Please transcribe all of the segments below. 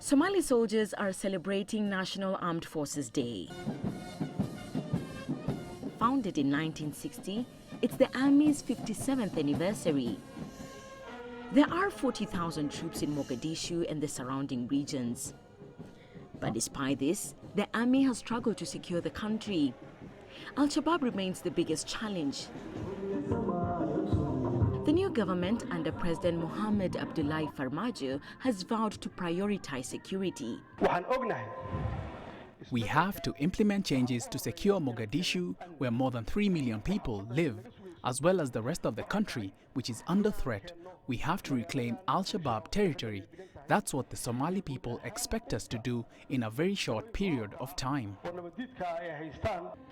Somali soldiers are celebrating National Armed Forces Day. Founded in 1960, it's the Army's 57th anniversary. There are 40,000 troops in Mogadishu and the surrounding regions. But despite this, the Army has struggled to secure the country. Al-Shabaab remains the biggest challenge. The new government under President Mohamed Abdullahi Farmajo has vowed to prioritize security. We have to implement changes to secure Mogadishu, where more than 3 million people live, as well as the rest of the country, which is under threat. We have to reclaim al-Shabaab territory. That's what the Somali people expect us to do in a very short period of time.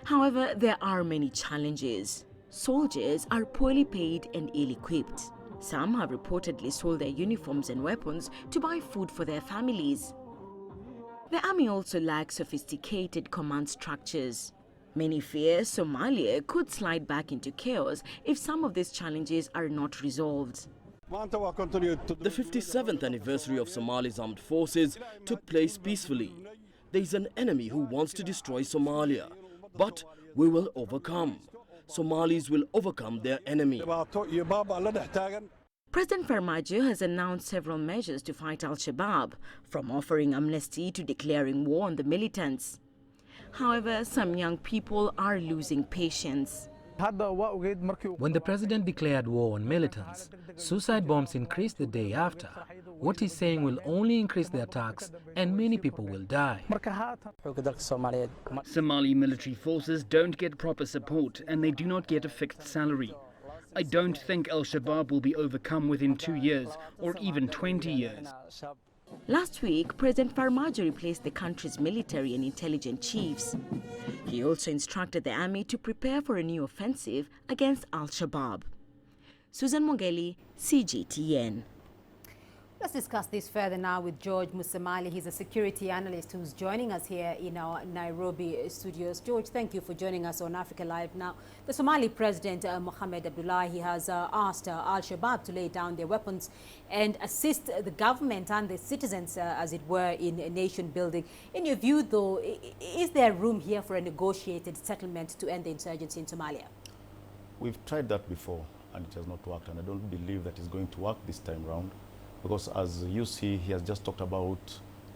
However, there are many challenges. Soldiers are poorly paid and ill-equipped. Some have reportedly sold their uniforms and weapons to buy food for their families. The army also lacks sophisticated command structures. Many fear Somalia could slide back into chaos if some of these challenges are not resolved. The 57th anniversary of Somali's armed forces took place peacefully. There is an enemy who wants to destroy Somalia, but we will overcome. Somalis will overcome their enemy. President Farmajo has announced several measures to fight al-Shabaab, from offering amnesty to declaring war on the militants. However, some young people are losing patience. When the president declared war on militants, suicide bombs increased the day after. What he's saying will only increase the attacks and many people will die. Somali military forces don't get proper support and they do not get a fixed salary. I don't think al-Shabaab will be overcome within 2 years or even 20 years. Last week, President Farmajo replaced the country's military and intelligence chiefs. He also instructed the army to prepare for a new offensive against al-Shabaab. Mwongeli, CGTN. Let's discuss this further now with George Musamali. He's a security analyst who's joining us here in our Nairobi studios. George, thank you for joining us on Africa Live. Now, the Somali President Mohamed Abdullahi has asked al-Shabaab to lay down their weapons and assist the government and the citizens, as it were, in nation building. In your view, though, is there room here for a negotiated settlement to end the insurgency in Somalia? We've tried that before and it has not worked, and I don't believe that it's going to work this time around. Because as you see, he has just talked about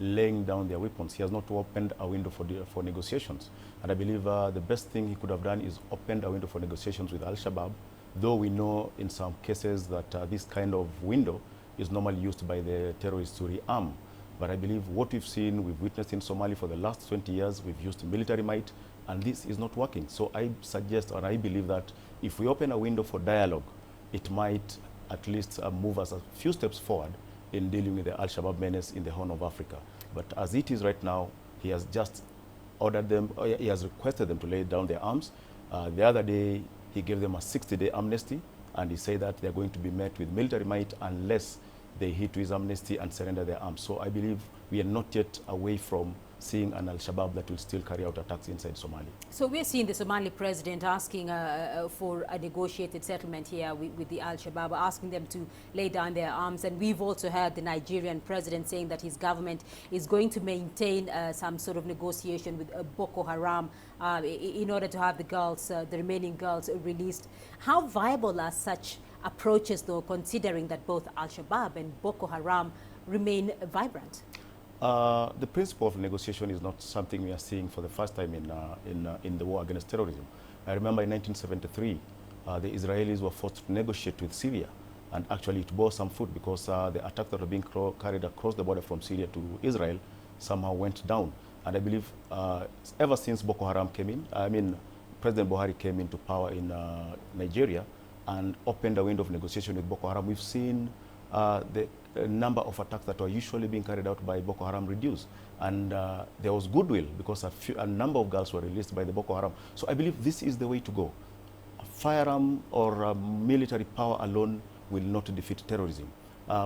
laying down their weapons. He has not opened a window for negotiations. And I believe the best thing he could have done is opened a window for negotiations with al-Shabaab, though we know in some cases that this kind of window is normally used by the terrorists to rearm. But I believe what we've witnessed in Somalia for the last 20 years, we've used military might, and this is not working. So I suggest, or I believe that if we open a window for dialogue, it might at least move us a few steps forward in dealing with the al-Shabaab menace in the Horn of Africa. But as it is right now, he has just ordered them, he has requested them to lay down their arms. The other day, he gave them a 60-day amnesty, and he said that they're going to be met with military might unless they heed to his amnesty and surrender their arms. So I believe we are not yet away from seeing an al-Shabaab that will still carry out attacks inside Somalia. So we're seeing the Somali president asking for a negotiated settlement here with the al-Shabaab, asking them to lay down their arms. And we've also heard the Nigerian president saying that his government is going to maintain some sort of negotiation with Boko Haram in order to have the girls, the remaining girls, released. How viable are such approaches, though, considering that both al-Shabaab and Boko Haram remain vibrant? The principle of negotiation is not something we are seeing for the first time in the war against terrorism. I remember in 1973, the Israelis were forced to negotiate with Syria, and actually it bore some fruit because the attacks that were being carried across the border from Syria to Israel somehow went down. And I believe ever since Boko Haram came in, President Buhari came into power in Nigeria and opened a window of negotiation with Boko Haram. We've seen the number of attacks that were usually being carried out by Boko Haram reduced. And there was goodwill because a number of girls were released by the Boko Haram. So I believe this is the way to go. A firearm or military power alone will not defeat terrorism.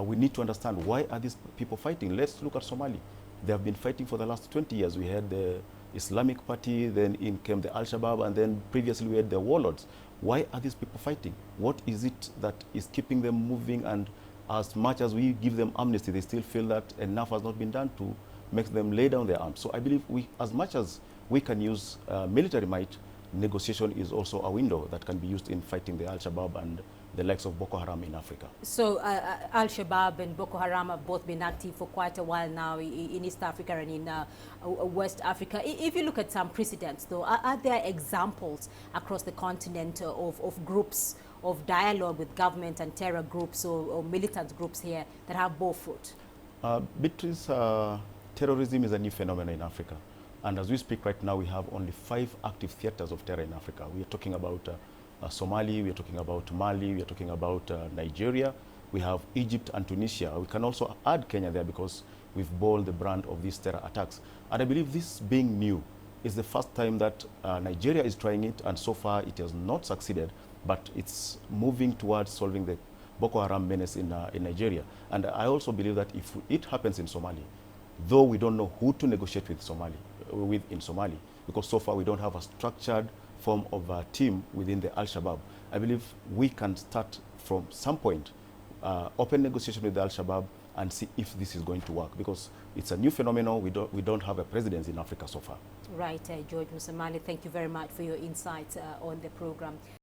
We need to understand, why are these people fighting? Let's look at Somalia. They have been fighting for the last 20 years. We had the Islamic Party, then in came the al-Shabaab, and then previously we had the warlords. Why are these people fighting? What is it that is keeping them moving and as much as we give them amnesty, they still feel that enough has not been done to make them lay down their arms. So I believe as much as we can use military might, negotiation is also a window that can be used in fighting the al-Shabaab and the likes of Boko Haram in Africa. So al-Shabaab and Boko Haram have both been active for quite a while now in East Africa and in West Africa. If you look at some precedents, though, are there examples across the continent of groups of dialogue with government and terror groups or militant groups here that have bore fruit? Beatrice, terrorism is a new phenomenon in Africa. And as we speak right now, we have only 5 active theaters of terror in Africa. We are talking about Somalia, we are talking about Mali, we are talking about Nigeria, we have Egypt and Tunisia. We can also add Kenya there because we've borne the brand of these terror attacks. And I believe this being new is the first time that Nigeria is trying it, and so far it has not succeeded, but it's moving towards solving the Boko Haram menace in Nigeria. And I also believe that if it happens in Somalia, though we don't know who to negotiate with in Somalia, because so far we don't have a structured form of a team within the al-Shabaab. I believe we can start from some point, open negotiation with the al-Shabaab and see if this is going to work, because it's a new phenomenon. We don't have a precedent in Africa so far. Right, George Musamali, thank you very much for your insights on the program.